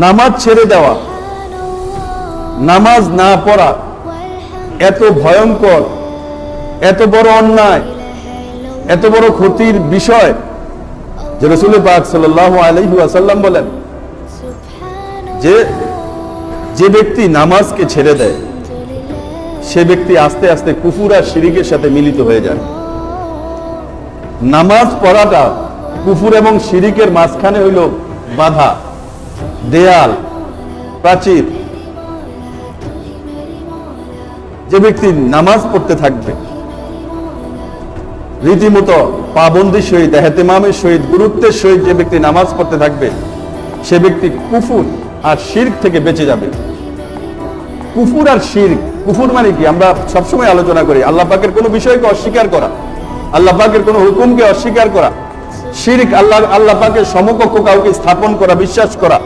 নামাজ ছেড়ে দেওয়া, নামাজ না পড়া এত ভয়ঙ্কর, এত বড় অন্যায়, এত বড় ক্ষতির বিষয় যে রাসূল পাক সাল্লাল্লাহু আলাইহি ওয়াসাল্লাম বলেন যে ব্যক্তি নামাজকে ছেড়ে দেয় সে ব্যক্তি আস্তে আস্তে কুফর আর শিরকের সাথে মিলিত হয়ে যায়। নামাজ পড়াটা কুফর এবং শিরকের মাঝখানে হইল বাধা, দেয়াল, প্রাচীর। যে ব্যক্তি নামাজ পড়তে থাকবে রীতিমতো পাবন্দির সহিত, ইহতিমামের সহিত, গুরুত্বের সহিত যে ব্যক্তি নামাজ পড়তে থাকবে সে ব্যক্তি কুফর আর শিরক থেকে বেঁচে যাবে। কুফর আর শিরক, কুফর মানে কি আমরা সবসময় আলোচনা করি আল্লাহ পাকের কোনো বিষয়কে অস্বীকার করা, আল্লাহ পাকের কোনো হুকুমকে অস্বীকার করা। শিরক আল্লাহ পাকের সমকক্ষ কাউকে স্থাপন করা, বিশ্বাস করা।